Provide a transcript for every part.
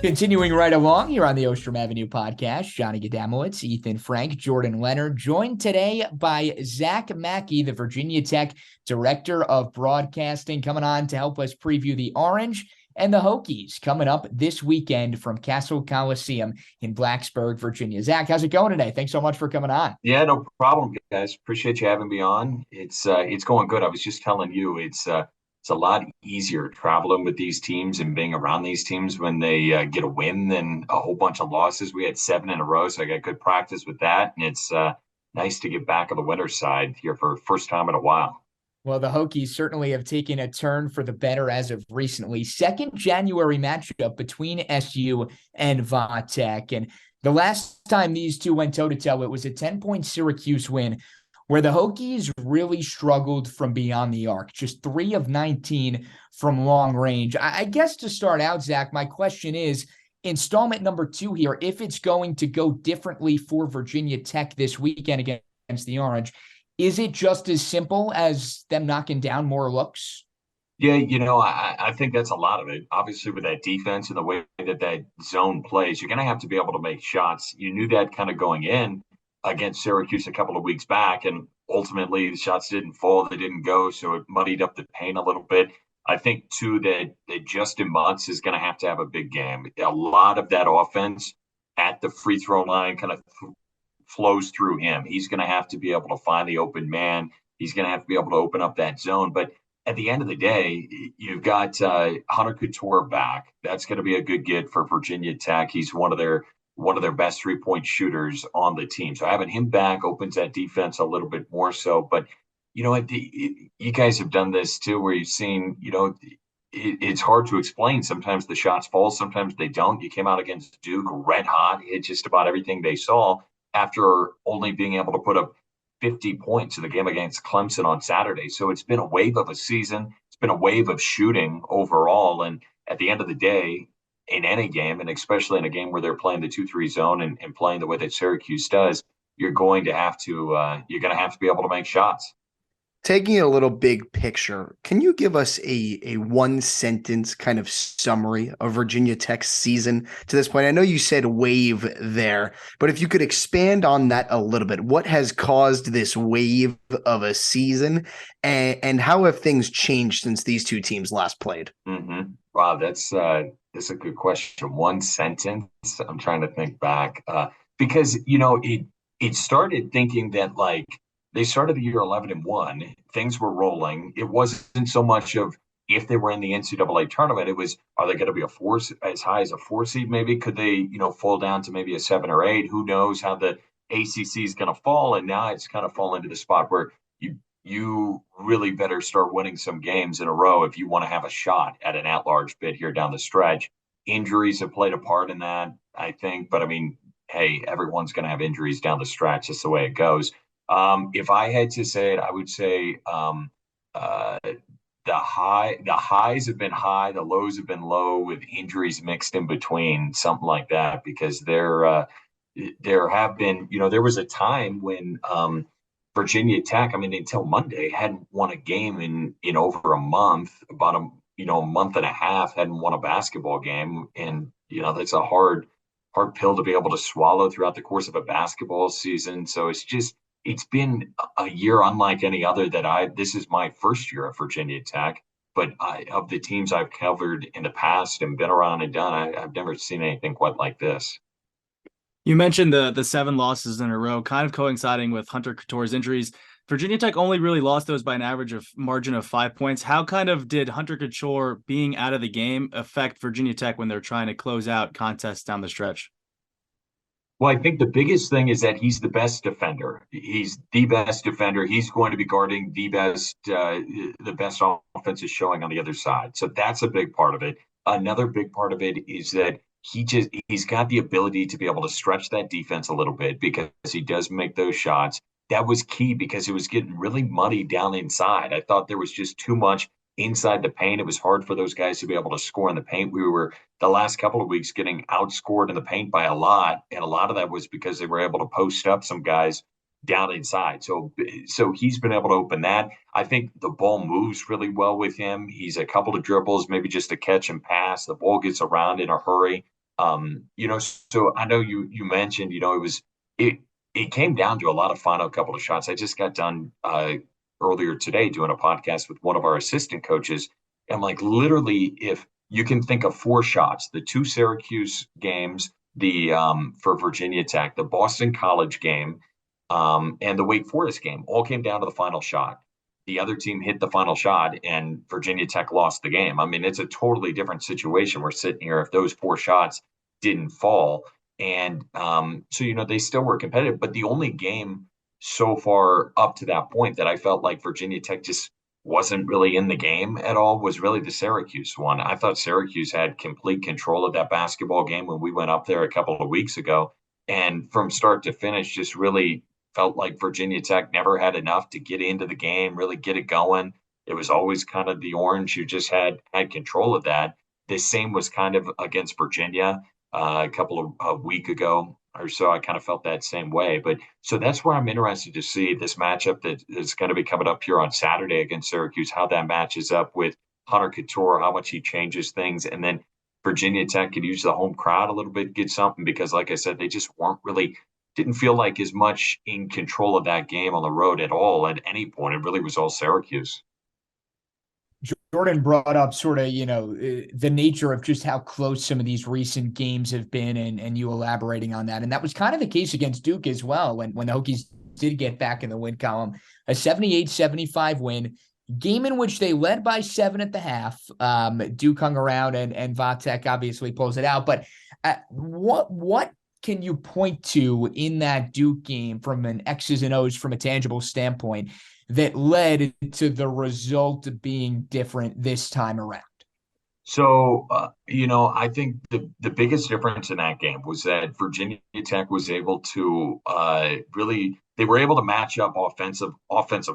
Continuing right along here on the Ostrom Avenue podcast, Johnny Gadamowitz, Ethan Frank, Jordan Leonard, joined today by Zach Mackey, the Virginia Tech Director of Broadcasting, coming on to help us preview the Orange and the Hokies coming up this weekend from Castle Coliseum in Blacksburg, Virginia. Zach, how's it going today? Thanks so much for coming on. Yeah, no problem, guys. Appreciate you having me on. It's going good. I was just telling you, it's a lot easier traveling with these teams and being around these teams when they get a win than a whole bunch of losses. We had 7 in a row, so I got good practice with that, and it's nice to get back on the winner's side here for first time in a while. Well, the Hokies certainly have taken a turn for the better as of recently. Second January matchup between SU and Vatech. And the last time these two went toe-to-toe, it was a 10-point Syracuse win where the Hokies really struggled from beyond the arc, just 3 of 19 from long range. I guess to start out, Zach, my question is, installment number 2 here, if it's going to go differently for Virginia Tech this weekend against the Orange, is it just as simple as them knocking down more looks? Yeah, I think that's a lot of it. Obviously, with that defense and the way that zone plays, you're going to have to be able to make shots. You knew that kind of going in against Syracuse a couple of weeks back, and ultimately the shots didn't fall, they didn't go, so it muddied up the paint a little bit. I think too that Justin Mutz is going to have a big game. A lot of that offense at the free throw line kind of flows through him. He's going to have to be able to find the open man. He's going to have to be able to open up that zone. But at the end of the day, you've got Hunter Couture back. That's going to be a good get for Virginia Tech. He's one of their best 3-point shooters on the team. So having him back opens that defense a little bit more so. But you know what, you guys have done this too, where you've seen, it's hard to explain. Sometimes the shots fall, sometimes they don't. You came out against Duke red hot, hit just about everything they saw after only being able to put up 50 points in the game against Clemson on Saturday. So it's been a wave of a season. It's been a wave of shooting overall. And at the end of the day, in any game, and especially in a game where they're playing the 2-3 zone and playing the way that Syracuse does, you're going to have to be able to make shots. Taking a little big picture, can you give us a one sentence kind of summary of Virginia Tech's season to this point? I know you said wave there, but if you could expand on that a little bit, what has caused this wave of a season, and how have things changed since these two teams last played? Mm-hmm. Wow, that's a good question. One sentence. I'm trying to think back because it started thinking that they started the year 11-1. Things were rolling. It wasn't so much of if they were in the NCAA tournament. It was, are they going to be as high as a 4 seed? Maybe could they, fall down to maybe a 7 or 8? Who knows how the ACC is going to fall? And now it's kind of fallen to the spot where you really better start winning some games in a row if you want to have a shot at an at-large bid here down the stretch. Injuries have played a part in that, I think. But I mean, hey, everyone's going to have injuries down the stretch. That's the way it goes. If I had to say it, I would say the highs have been high, the lows have been low, with injuries mixed in between, something like that. Because there have been, there was a time when Virginia Tech, I mean, until Monday, hadn't won a game in over a month, about a month and a half, hadn't won a basketball game, and that's a hard pill to be able to swallow throughout the course of a basketball season. So it's been a year unlike any other this is my first year at Virginia Tech, but of the teams I've covered in the past and been around and done, I've never seen anything quite like this. You mentioned the 7 losses in a row, kind of coinciding with Hunter Couture's injuries. Virginia Tech only really lost those by an average of margin of 5 points. How kind of did Hunter Couture being out of the game affect Virginia Tech when they're trying to close out contests down the stretch? Well, I think the biggest thing is that he's the best defender. He's the best defender. He's going to be guarding the best offensive showing on the other side. So that's a big part of it. Another big part of it is that he's got the ability to be able to stretch that defense a little bit because he does make those shots. That was key because it was getting really muddy down inside. I thought there was just too much inside the paint. It was hard for those guys to be able to score in the paint. We were the last couple of weeks getting outscored in the paint by a lot, and a lot of that was because they were able to post up some guys down inside. So he's been able to open that. I think the ball moves really well with him. He's a couple of dribbles, maybe just a catch and pass. The ball gets around in a hurry. So I know you mentioned, it it came down to a lot of final couple of shots. I just got done earlier today doing a podcast with one of our assistant coaches. And like literally, if you can think of four shots, the two Syracuse games, the for Virginia Tech, the Boston College game, and the Wake Forest game, all came down to the final shot. The other team hit the final shot, and Virginia Tech lost the game. I mean, it's a totally different situation. We're sitting here if those four shots didn't fall. And so, they still were competitive. But the only game so far up to that point that I felt like Virginia Tech just wasn't really in the game at all was really the Syracuse one. I thought Syracuse had complete control of that basketball game when we went up there a couple of weeks ago. And from start to finish, just really felt like Virginia Tech never had enough to get into the game, really get it going. It was always kind of the Orange who just had control of that. The same was kind of against Virginia a couple of a week ago or so. I kind of felt that same way. But so that's where I'm interested to see this matchup that is going to be coming up here on Saturday against Syracuse, how that matches up with Hunter Couture, how much he changes things. And then Virginia Tech could use the home crowd a little bit, get something, because like I said, they just weren't really didn't feel like as much in control of that game on the road at all at any point. It really was all Syracuse. Jordan brought up sort of, the nature of just how close some of these recent games have been, and you elaborating on that. And that was kind of the case against Duke as well, when the Hokies did get back in the win column. A 78-75 win, game in which they led by 7 at the half. Duke hung around, and Vatek obviously pulls it out. But what can you point to in that Duke game from an X's and O's from a tangible standpoint that led to the result being different this time around? So, I think the biggest difference in that game was that Virginia Tech was able to they were able to match up offensive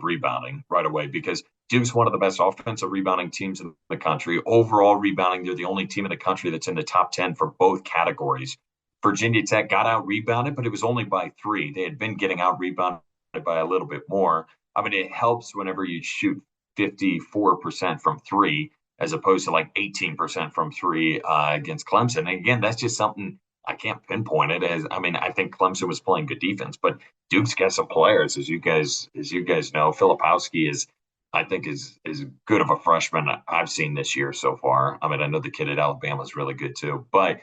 rebounding right away, because Duke's one of the best offensive rebounding teams in the country. Overall rebounding, they're the only team in the country that's in the top 10 for both categories. Virginia Tech got out rebounded, but it was only by 3. They had been getting out rebounded by a little bit more. I mean, it helps whenever you shoot 54% from 3 as opposed to like 18% from 3 against Clemson. And again, that's just something I can't pinpoint it as. I mean, I think Clemson was playing good defense, but Duke's got some players, as you guys know. Filipowski I think is good of a freshman I've seen this year so far. I mean, I know the kid at Alabama is really good too, but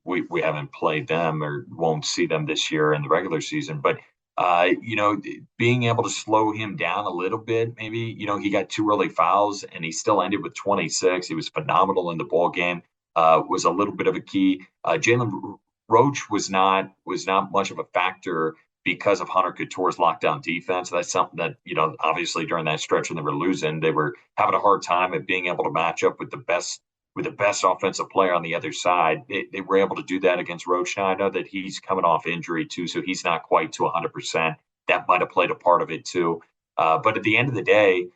we haven't played them or won't see them this year in the regular season. But being able to slow him down a little bit, maybe, he got 2 early fouls and he still ended with 26. He was phenomenal in the ball game, was a little bit of a key. Jalen Roach was not much of a factor because of Hunter Couture's lockdown defense. That's something that, obviously during that stretch when they were losing, they were having a hard time at being able to match up with the best offensive player on the other side. They were able to do that against Roach. Now, I know that he's coming off injury too, so he's not quite to 100%. That might have played a part of it too. But at the end of the day,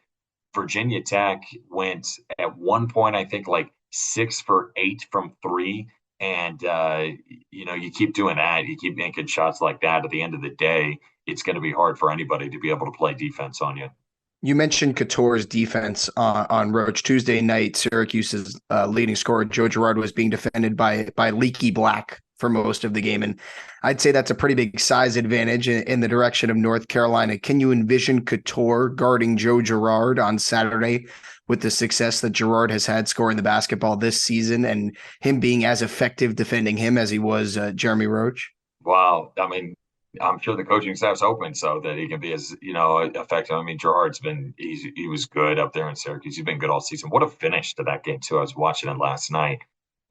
Virginia Tech went at one point, I think, like 6 for 8 from 3. And, you keep doing that. You keep making shots like that. At the end of the day, it's going to be hard for anybody to be able to play defense on you. You mentioned Couture's defense on Roach. Tuesday night, Syracuse's leading scorer, Joe Girard, was being defended by Leaky Black for most of the game. And I'd say that's a pretty big size advantage in the direction of North Carolina. Can you envision Couture guarding Joe Girard on Saturday with the success that Girard has had scoring the basketball this season, and him being as effective defending him as he was Jeremy Roach? Wow. I mean, I'm sure the coaching staff's open so that he can be as, effective. I mean, Girard's he was good up there in Syracuse. He's been good all season. What a finish to that game too. I was watching it last night.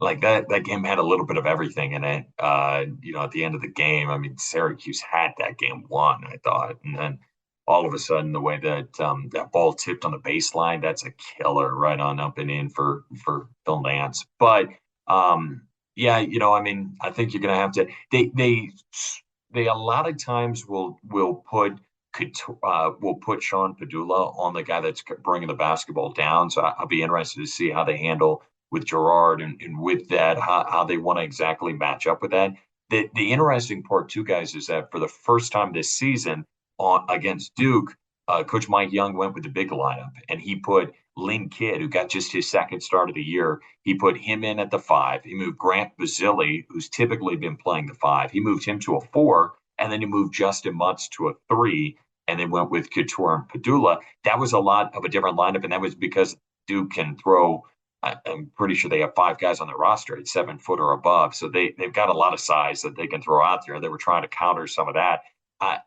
Like that game had a little bit of everything in it. At the end of the game, I mean, Syracuse had that game won, I thought. And then all of a sudden, the way that that ball tipped on the baseline, that's a killer right on up and in for Phil Nance. But yeah, I mean, I think you're going to have to, they a lot of times will put Sean Padula on the guy that's bringing the basketball down. So I'll be interested to see how they handle with Girard and with that, how they want to exactly match up with that. The interesting part too, guys, is that for the first time this season against Duke, Coach Mike Young went with the big lineup, and he put Lynn Kidd, who got just his second start of the year. He put him in at the 5. He moved Grant Basile, who's typically been playing the 5. He moved him to a 4, and then he moved Justin Mutz to a 3, and then went with Couture and Padula. That was a lot of a different lineup, and that was because Duke can throw. I'm pretty sure they have 5 guys on their roster at 7 foot or above, so they've got a lot of size that they can throw out there. They were trying to counter some of that.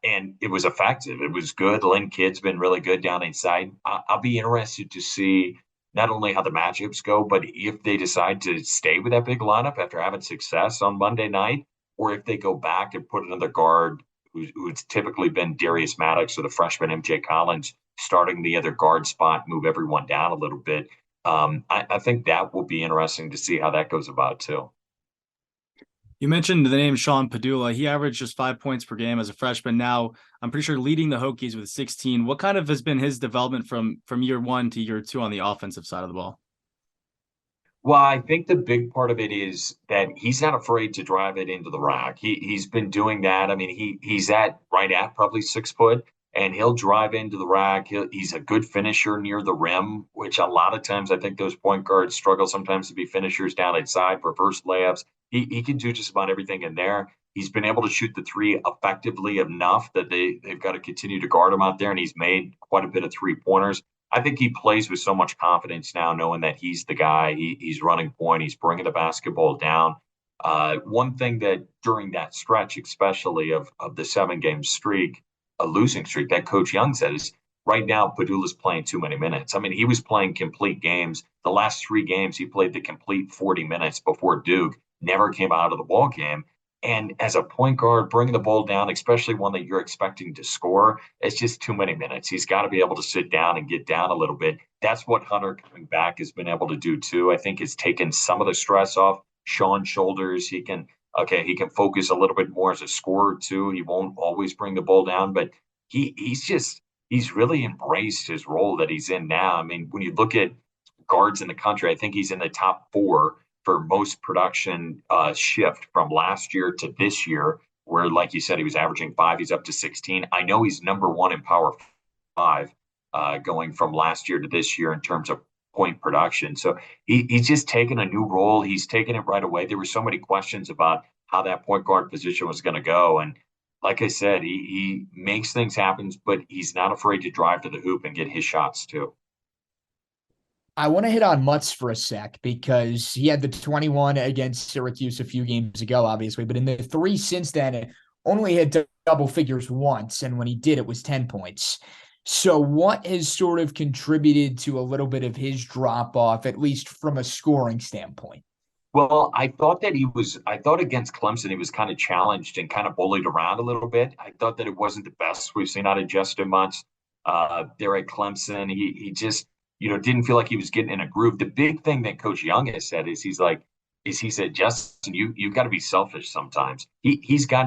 And it was effective. It was good. Lynn Kidd's been really good down inside. I'll be interested to see not only how the matchups go, but if they decide to stay with that big lineup after having success on Monday night, or if they go back and put another guard who's typically been Darius Maddox or the freshman MJ Collins starting the other guard spot, move everyone down a little bit. I think that will be interesting to see how that goes about too. You mentioned the name Sean Padula. He averaged just 5 points per game as a freshman. Now, I'm pretty sure leading the Hokies with 16. What kind of has been his development from year 1 to year 2 on the offensive side of the ball? Well, I think the big part of it is that he's not afraid to drive it into the rack. He's been doing that. I mean, he's right at probably 6 foot, and he'll drive into the rack. He's a good finisher near the rim, which a lot of times I think those point guards struggle sometimes to be finishers down inside for first layups. He can do just about everything in there. He's been able to shoot the 3 effectively enough that they've got to continue to guard him out there, and he's made quite a bit of 3-pointers. I think he plays with so much confidence now, knowing that he's the guy. He's running point. He's bringing the basketball down. One thing that during that stretch, especially of the 7-game streak, a losing streak, that Coach Young said is right now Padula's playing too many minutes. I mean, he was playing complete games. The last 3 games, he played the complete 40 minutes before Duke. Never came out of the ball game. And as a point guard, bringing the ball down, especially one that you're expecting to score, it's just too many minutes. He's got to be able to sit down and get down a little bit. That's what Hunter coming back has been able to do too. I think it's taken some of the stress off Sean's shoulders. He can focus a little bit more as a scorer too. He won't always bring the ball down, but he's really embraced his role that he's in now. I mean, when you look at guards in the country, I think he's in the top 4 for most production shift from last year to this year, where, like you said, he was averaging 5. He's up to 16. I know he's number 1 in power 5 going from last year to this year in terms of point production. So he's just taken a new role. He's taken it right away. There were so many questions about how that point guard position was going to go. And like I said, he makes things happen, but he's not afraid to drive to the hoop and get his shots too. I want to hit on Mutz for a sec because he had the 21 against Syracuse a few games ago, obviously, but in the 3 since then, only hit double figures once, and when he did, it was 10 points. So what has sort of contributed to a little bit of his drop-off, at least from a scoring standpoint? Well, I thought against Clemson, he was kind of challenged and kind of bullied around a little bit. I thought that it wasn't the best we've seen out of Justin Mutz there at Clemson. He just didn't feel like he was getting in a groove. The big thing that Coach Young has said is he said, Justin, you've got to be selfish sometimes. He's 3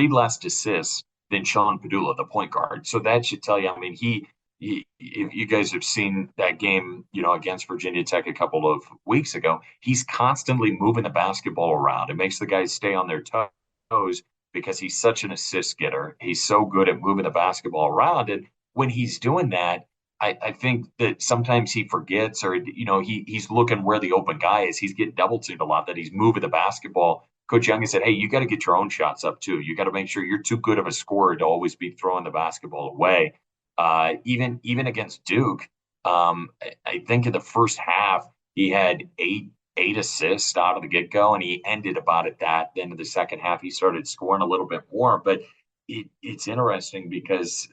less assists than Sean Padula, the point guard. So that should tell you, I mean, if you guys have seen that game, against Virginia Tech a couple of weeks ago, he's constantly moving the basketball around. It makes the guys stay on their toes because he's such an assist getter. He's so good at moving the basketball around. And when he's doing that, I think that sometimes he forgets or, he's looking where the open guy is. He's getting double teamed a lot, that he's moving the basketball. Coach Young has said, hey, you got to get your own shots up too. You got to make sure you're too good of a scorer to always be throwing the basketball away. Even against Duke, I think in the first half, he had eight assists out of the get-go, and he ended about at that. Then in the second half, he started scoring a little bit more. But it's interesting because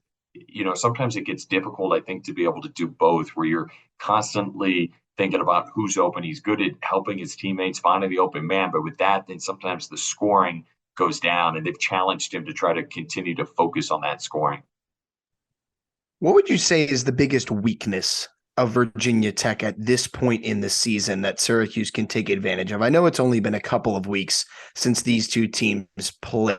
sometimes it gets difficult, I think, to be able to do both, where you're constantly thinking about who's open. He's good at helping his teammates, finding the open man. But with that, then sometimes the scoring goes down, and they've challenged him to try to continue to focus on that scoring. What would you say is the biggest weakness of Virginia Tech at this point in the season that Syracuse can take advantage of? I know it's only been a couple of weeks since these two teams played,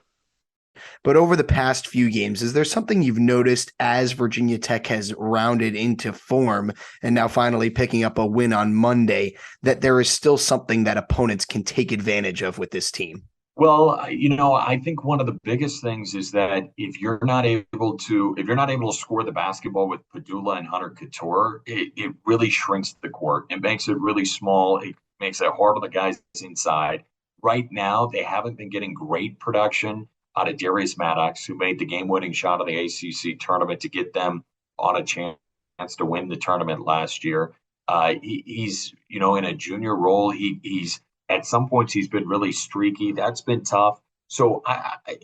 but over the past few games, is there something you've noticed as Virginia Tech has rounded into form and now finally picking up a win on Monday, that there is still something that opponents can take advantage of with this team? Well, I think one of the biggest things is that if you're not able to score the basketball with Padula and Hunter Couture, it really shrinks the court. It makes it really small. It makes it hard on the guys inside. Right now, they haven't been getting great production out of Darius Maddox, who made the game-winning shot of the ACC tournament to get them on a chance to win the tournament last year. He's in a junior role. He's at some points he's been really streaky. That's been tough. So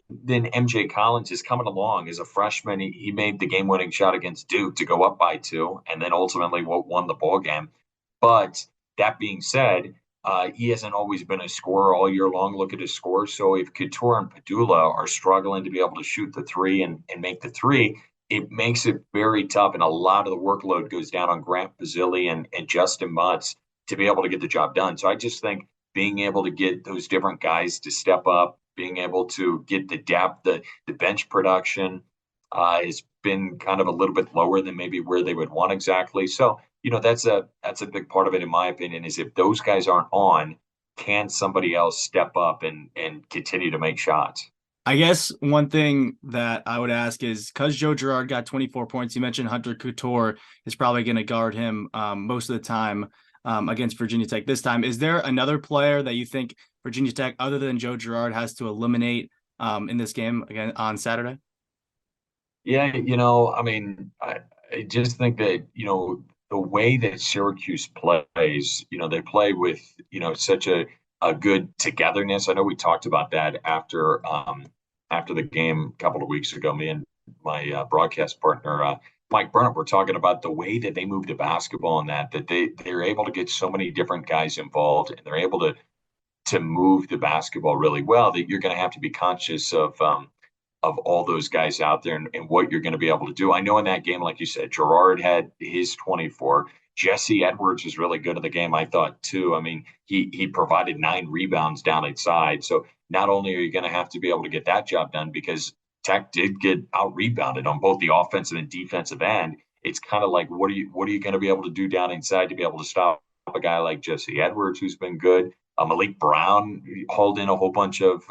then MJ Collins is coming along as a freshman. He made the game-winning shot against Duke to go up by 2, and then ultimately won the ball game. But that being said, he hasn't always been a scorer all year long. Look at his scores. So if Couture and Padula are struggling to be able to shoot the 3 and make the 3, it makes it very tough, and a lot of the workload goes down on Grant Basile and Justin Mutz to be able to get the job done. So I just think being able to get those different guys to step up, being able to get the depth, the bench production has been kind of a little bit lower than maybe where they would want exactly. So, that's a big part of it, in my opinion, is if those guys aren't on, can somebody else step up and continue to make shots? I guess one thing that I would ask is, because Joe Girard got 24 points, you mentioned Hunter Couture is probably going to guard him most of the time against Virginia Tech this time. Is there another player that you think Virginia Tech, other than Joe Girard, has to eliminate in this game again on Saturday? Yeah, I just think that, the way that Syracuse plays, they play with, such a good togetherness. I know we talked about that after the game a couple of weeks ago. Me and my broadcast partner, Mike Burnett, were talking about the way that they move the basketball and that they're able to get so many different guys involved, and they're able to move the basketball really well, that you're going to have to be conscious of all those guys out there and what you're going to be able to do. I know in that game, like you said, Girard had his 24. Jesse Edwards was really good in the game, I thought, too. I mean, he provided 9 rebounds down inside. So not only are you going to have to be able to get that job done, because Tech did get out-rebounded on both the offensive and defensive end, it's kind of like, what are you going to be able to do down inside to be able to stop a guy like Jesse Edwards, who's been good? Malik Brown hauled in a whole bunch of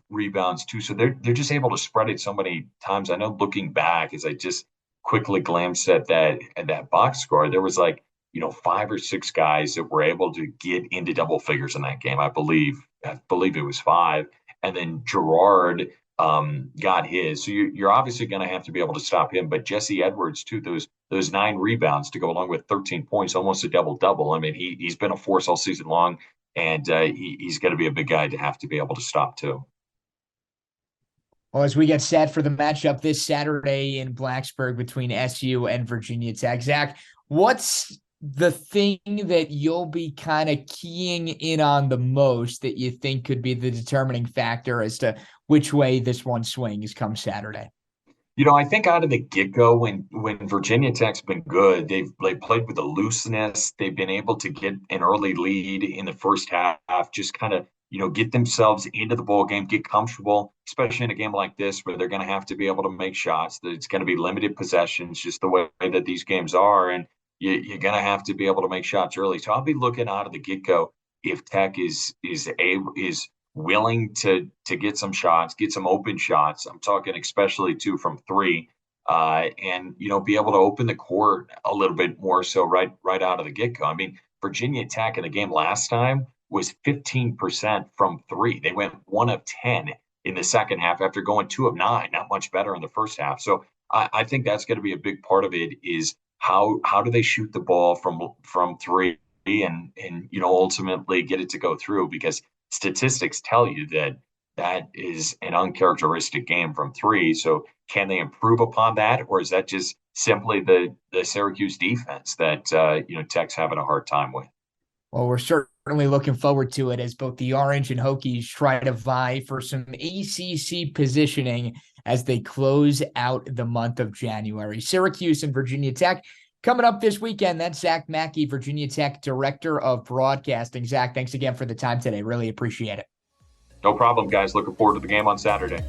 rebounds too. So they're just able to spread it so many times. I know, looking back, as I just quickly glanced at that box score, there was 5 or 6 guys that were able to get into double figures in that game. I believe it was 5. And then Girard got his. So you're obviously going to have to be able to stop him. But Jesse Edwards too, those 9 rebounds to go along with 13 points, almost a double. I mean, he's been a force all season long. And he's going to be a big guy to have to be able to stop too. Well, as we get set for the matchup this Saturday in Blacksburg between SU and Virginia Tech, Zach, what's the thing that you'll be kind of keying in on the most that you think could be the determining factor as to which way this one swings come Saturday? I think out of the get-go, when Virginia Tech's been good, they've played with a looseness. They've been able to get an early lead in the first half, just kind of, get themselves into the ball game, get comfortable, especially in a game like this where they're going to have to be able to make shots. That it's going to be limited possessions, just the way that these games are, and you're going to have to be able to make shots early. So I'll be looking out of the get-go if Tech is willing to get some shots, get some open shots. I'm talking especially too from 3, and be able to open the court a little bit more so right out of the get-go. I mean, Virginia Tech in the game last time was 15% from 3. They went 1 of 10 in the second half after going 2 of 9. Not much better in the first half. So I think that's going to be a big part of it, is how do they shoot the ball from 3 and ultimately get it to go through, because statistics tell you that is an uncharacteristic game from 3. So can they improve upon that, or is that just simply the Syracuse defense that Tech's having a hard time with? Well, we're certainly looking forward to it as both the Orange and Hokies try to vie for some ACC positioning as they close out the month of January. Syracuse and Virginia Tech coming up this weekend. That's Zach Mackey, Virginia Tech Director of Broadcasting. Zach, thanks again for the time today. Really appreciate it. No problem, guys. Looking forward to the game on Saturday.